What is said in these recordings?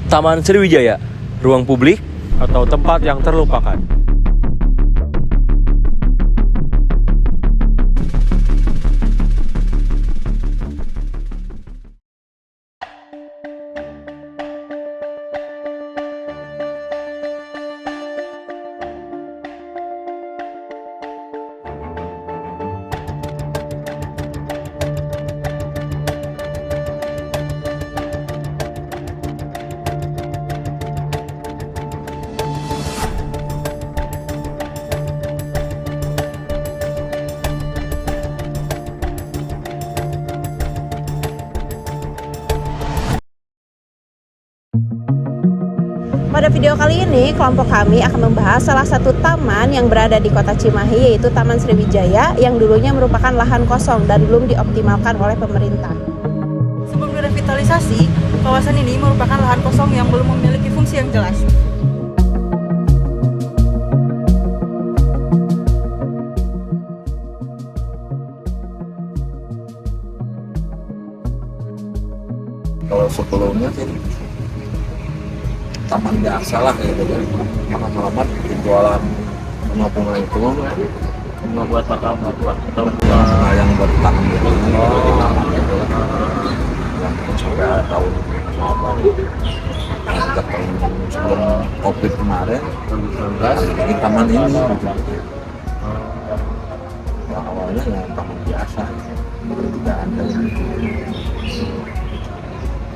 Taman Sriwijaya, ruang publik atau tempat yang terlupakan. Pada video kali ini, kelompok kami akan membahas salah satu taman yang berada di kota Cimahi, yaitu Taman Sriwijaya, yang dulunya merupakan lahan kosong dan belum dioptimalkan oleh pemerintah. Sebelum direvitalisasi, kawasan ini merupakan lahan kosong yang belum memiliki fungsi yang jelas. Kalau sebelumnya sih taman biasa lah gitu kan, lama-lama jualan bunga-bunga itu Bunga buat makam atau bunga yang buat tanam gitu gitu yang sampai tahun berapa sejak tahun sebelum COVID kemarin bikin taman ini gitu. Nah, awalnya ya taman biasa tidak ada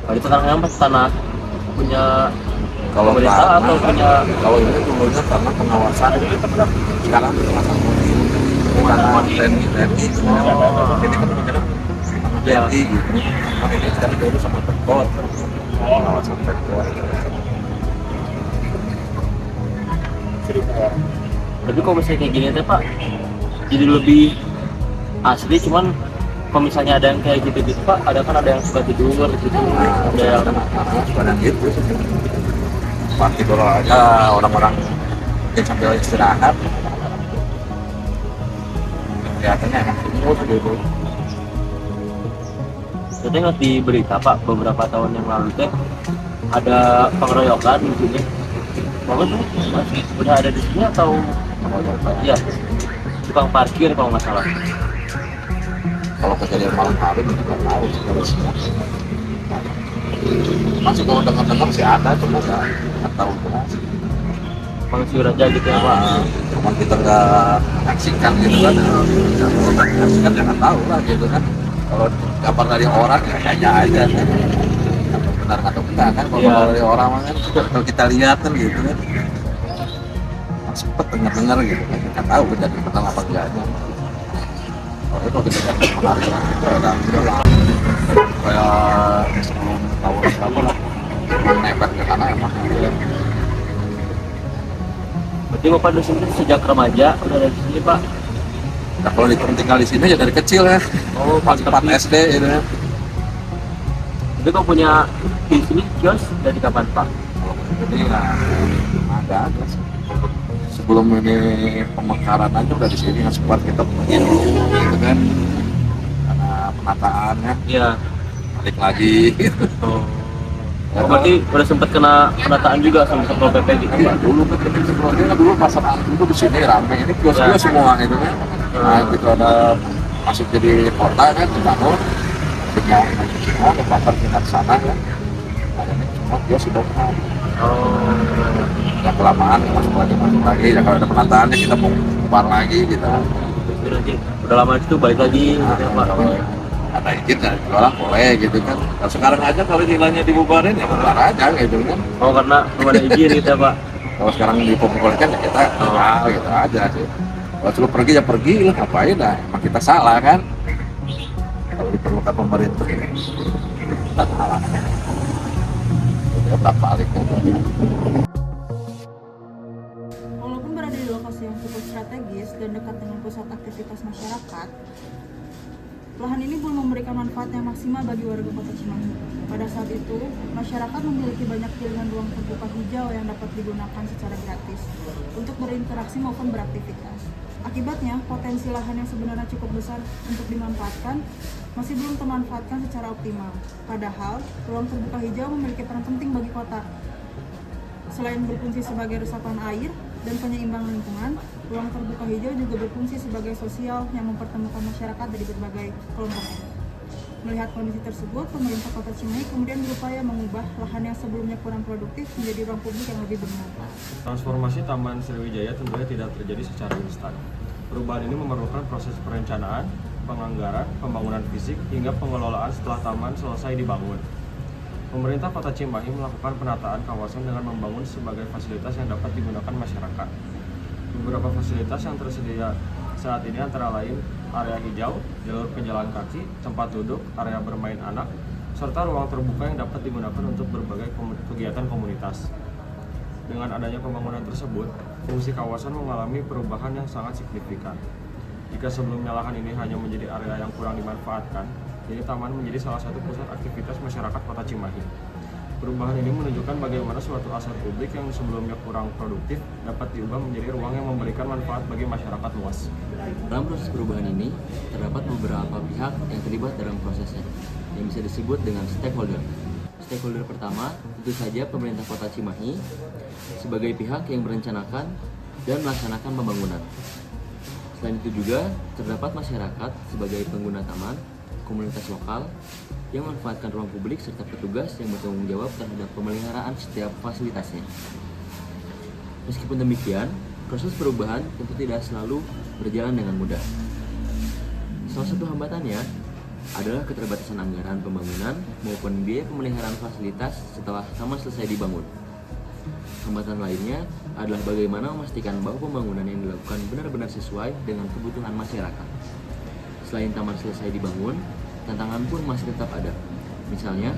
kalau itu tanahnya tanah punya kalau pemerintah atau punya kalau ini dulunya karena pengawasan sekarang pengawasan karena TNI ini kan menjadi TNI gitu makanya ini sekarang dulu sama Pemkot pengawasan Pemkot. tapi kalau misalnya kayak gini teh Pak jadi lebih asli, cuman kalau misalnya ada yang kayak gitu-gitu Pak, ada yang suka tidur gitu, ada yang Sebenarnya gitu party tidur aja orang-orang yang sambil istirahat kelihatannya enak semua gitu. saya nggak di berita Pak beberapa tahun yang lalu teh ada pengeroyokan di sini. Bagus tuh, Mas, udah ada di sini atau iya tukang parkir kalau nggak salah. Kalau kejadian malam hari kita nggak tahu sih kalau siang masih kalau dengar-dengar sih ada cuma nggak tahu jelas. Pensiun aja gitu ya Pak. Cuma kita nggak menyaksikan gitu kan kalau nggak menyaksikan jangan tahu lah gitu kan kalau kabar dari orang ya kayaknya aja kan atau benar atau enggak kan kalau Iya. dari orang mah kan kalau kita lihat kan gitu kan sempet dengar-dengar gitu kan kita tahu kejadian benar apa enggaknya. Kalau itu kejadian menarik itu ada kayak sebelum tahun berapa lah nepet ke sana emang gitu. Berarti Bapak di sini sejak remaja udah ada di sini Pak. Nah kalau tinggal di sini ya dari kecil ya. Oh, Pas 4 SD gitu ya. Jadi kau punya di sini kios dari kapan Pak? Jadi ya ada sebelum ini pemekaran aja udah di sini kan sempat kita pergi dulu gitu kan karena penataannya Iya. balik lagi gitu. Oh, berarti udah sempat kena penataan juga sama Satpol PP gitu Iya Pak? dulu kan sebelumnya kan dulu pasar itu di sini rame ini kios-kios semua gitu kan. Nah gitu ada masuk jadi kota kan dibangun semua ke pasar kita ke sana kan. Nah ini semua kios sudah kan. Oh. Ya kelamaan masuk lagi ya kalau ada penataannya kita mau keluar lagi gitu. Berarti udah lama itu balik lagi gitu ya Pak? Kalau ada izin ya jualan boleh gitu kan. Nah, sekarang aja kalau nilainya dibubarin ya bubar aja gitu kan. Oh, karena belum ada izin gitu ya Pak? Kalau sekarang diperbolehkan ya kita gitu aja sih. Kalau suruh pergi ya pergi lah, ngapain lah, emang kita salah kan. Kalau diperlukan pemerintah ya kita salah. Ya tak balik gitu. Walaupun berada di lokasi yang cukup strategis dan dekat dengan pusat aktivitas masyarakat, lahan ini belum memberikan manfaat yang maksimal bagi warga kota Cimahi. Pada saat itu, masyarakat memiliki banyak pilihan ruang terbuka hijau yang dapat digunakan secara gratis untuk berinteraksi maupun beraktivitas. Akibatnya, potensi lahan yang sebenarnya cukup besar untuk dimanfaatkan masih belum termanfaatkan secara optimal. Padahal, ruang terbuka hijau memiliki peran penting bagi kota. Selain berfungsi sebagai resapan air dan penyeimbang lingkungan, ruang terbuka hijau juga berfungsi sebagai sosial yang mempertemukan masyarakat dari berbagai kelompok. Melihat kondisi tersebut, pemerintah Kota Cimahi kemudian berupaya mengubah lahan yang sebelumnya kurang produktif menjadi ruang publik yang lebih bermanfaat. Transformasi Taman Sriwijaya tentunya tidak terjadi secara instan. Perubahan ini memerlukan proses perencanaan, penganggaran, pembangunan fisik, hingga pengelolaan setelah taman selesai dibangun. Pemerintah Kota Cimahi melakukan penataan kawasan dengan membangun sebagai fasilitas yang dapat digunakan masyarakat. Beberapa fasilitas yang tersedia saat ini antara lain area hijau, jalur pejalan kaki, tempat duduk, area bermain anak, serta ruang terbuka yang dapat digunakan untuk berbagai kegiatan komunitas. Dengan adanya pembangunan tersebut, fungsi kawasan mengalami perubahan yang sangat signifikan. Jika sebelumnya lahan ini hanya menjadi area yang kurang dimanfaatkan, kini taman menjadi salah satu pusat aktivitas masyarakat Kota Cimahi. Perubahan ini menunjukkan bagaimana suatu aset publik yang sebelumnya kurang produktif dapat diubah menjadi ruang yang memberikan manfaat bagi masyarakat luas. Dalam proses perubahan ini, terdapat beberapa pihak yang terlibat dalam prosesnya, yang bisa disebut dengan stakeholder. Stakeholder pertama, tentu saja pemerintah Kota Cimahi, sebagai pihak yang merencanakan dan melaksanakan pembangunan. Selain itu juga, terdapat masyarakat sebagai pengguna taman, komunitas lokal, yang memanfaatkan ruang publik serta petugas yang bertanggung jawab terhadap pemeliharaan setiap fasilitasnya. Meskipun demikian, proses perubahan tentu tidak selalu berjalan dengan mudah. Salah satu hambatannya adalah keterbatasan anggaran pembangunan maupun biaya pemeliharaan fasilitas setelah taman selesai dibangun. Hambatan lainnya adalah bagaimana memastikan bahwa pembangunan yang dilakukan benar-benar sesuai dengan kebutuhan masyarakat. Selain taman selesai dibangun, tantangan pun masih tetap ada. Misalnya,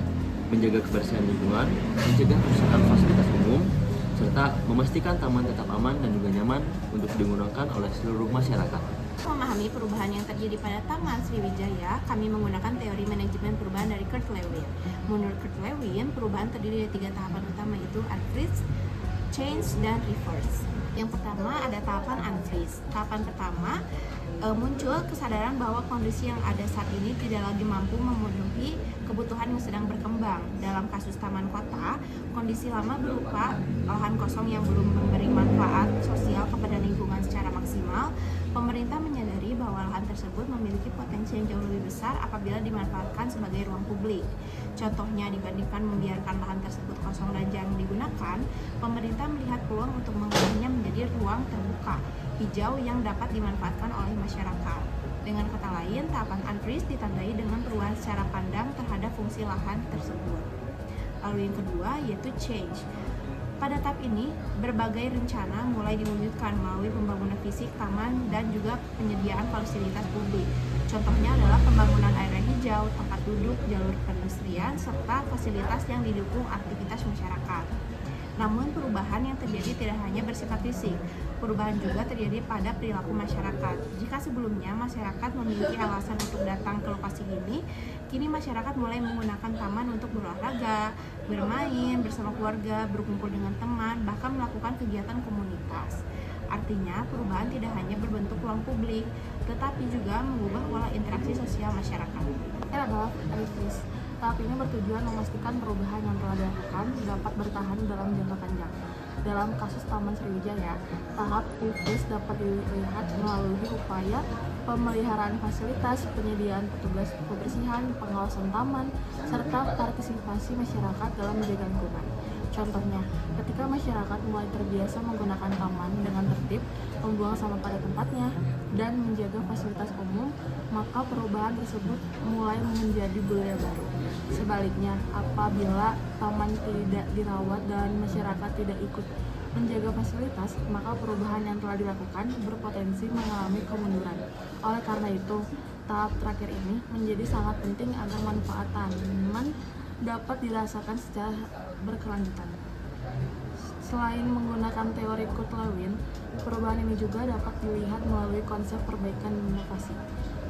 menjaga kebersihan lingkungan, mencegah kerusakan fasilitas umum, serta memastikan taman tetap aman dan juga nyaman untuk digunakan oleh seluruh masyarakat. Memahami perubahan yang terjadi pada Taman Sriwijaya, kami menggunakan teori manajemen perubahan dari Kurt Lewin. Menurut Kurt Lewin, perubahan terdiri dari 3 tahapan utama, yaitu unfreeze, change, dan reverse. Yang pertama ada tahapan unfreeze. Tahapan pertama, muncul kesadaran bahwa kondisi yang ada saat ini tidak lagi mampu memenuhi kebutuhan yang sedang berkembang. Dalam kasus taman kota, kondisi lama berupa lahan kosong yang belum memberi manfaat sosial kepada lingkungan secara maksimal. Pemerintah menyadari bahwa lahan tersebut memiliki potensi yang jauh lebih besar apabila dimanfaatkan sebagai ruang publik. Contohnya, dibandingkan membiarkan lahan tersebut kosong dan jarang digunakan, pemerintah melihat peluang untuk mengubahnya menjadi ruang terbuka hijau yang dapat dimanfaatkan oleh masyarakat. Dengan kata lain, tahapan unfreeze ditandai dengan perubahan secara pandang terhadap fungsi lahan tersebut. Lalu yang kedua yaitu change. Pada tahap ini, berbagai rencana mulai diwujudkan melalui pembangunan fisik taman dan juga penyediaan fasilitas publik. Contohnya adalah pembangunan area hijau, tempat duduk, jalur pedestrian, serta fasilitas yang didukung aktivitas masyarakat. Namun perubahan yang terjadi tidak hanya bersifat fisik, perubahan juga terjadi pada perilaku masyarakat. Jika sebelumnya masyarakat memiliki alasan untuk datang ke lokasi ini, kini masyarakat mulai menggunakan taman untuk berolahraga, bermain bersama keluarga, berkumpul dengan teman, bahkan melakukan kegiatan komunitas. Artinya, perubahan tidak hanya berbentuk ruang publik, tetapi juga mengubah pola interaksi sosial masyarakat. Ini adalah unfreeze. Tahap ini bertujuan memastikan perubahan yang telah dilakukan dapat bertahan dalam jangka panjang. Dalam kasus Taman Sriwijaya, tahap unfreeze dapat dilihat melalui upaya pemeliharaan fasilitas, penyediaan petugas kebersihan, pengawasan taman, serta partisipasi masyarakat dalam menjaga lingkungan. Contohnya, ketika masyarakat mulai terbiasa menggunakan taman dengan tertib, membuang sampah pada tempatnya, dan menjaga fasilitas umum, maka perubahan tersebut mulai menjadi budaya baru. Sebaliknya, apabila taman tidak dirawat dan masyarakat tidak ikut menjaga fasilitas, maka perubahan yang telah dilakukan berpotensi mengalami kemunduran. Oleh karena itu, tahap terakhir ini menjadi sangat penting agar manfaat taman dapat dirasakan secara berkelanjutan. Selain menggunakan teori Kurt Lewin, perubahan ini juga dapat dilihat melalui konsep perbaikan dan inovasi.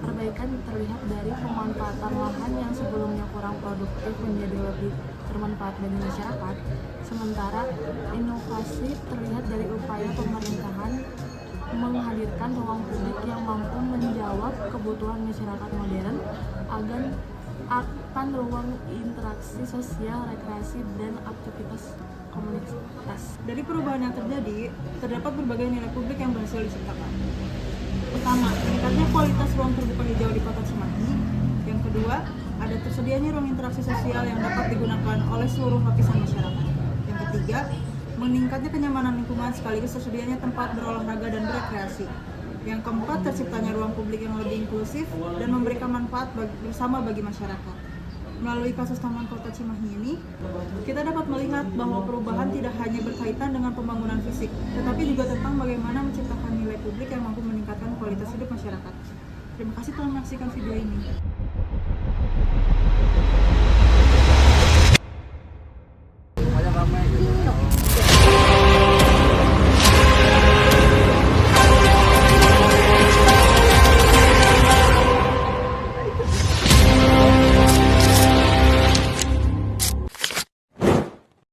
Perbaikan terlihat dari pemanfaatan lahan yang sebelumnya kurang produktif menjadi lebih bermanfaat bagi masyarakat, sementara inovasi terlihat dari upaya pemerintahan menghadirkan ruang publik yang mampu menjawab kebutuhan masyarakat modern akan ruang interaksi sosial, rekreasi, dan aktivitas komunitas. Dari perubahan yang terjadi, terdapat berbagai nilai publik yang berhasil diciptakan. Pertama, meningkatnya kualitas ruang terbuka hijau di Kota Cimahi. Yang kedua, ada tersedianya ruang interaksi sosial yang dapat digunakan oleh seluruh lapisan masyarakat. Yang ketiga, meningkatnya kenyamanan lingkungan sekaligus tersedianya tempat berolahraga dan berekreasi. Yang keempat, terciptanya ruang publik yang lebih inklusif dan memberikan manfaat bersama bagi masyarakat. Melalui kasus Taman Kota Cimahi ini, kita dapat melihat bahwa perubahan tidak hanya berkaitan dengan pembangunan fisik, tetapi juga tentang bagaimana menciptakan nilai publik yang mampu meningkatkan kualitas hidup masyarakat. Terima kasih telah menyaksikan video ini. Lumayan ramai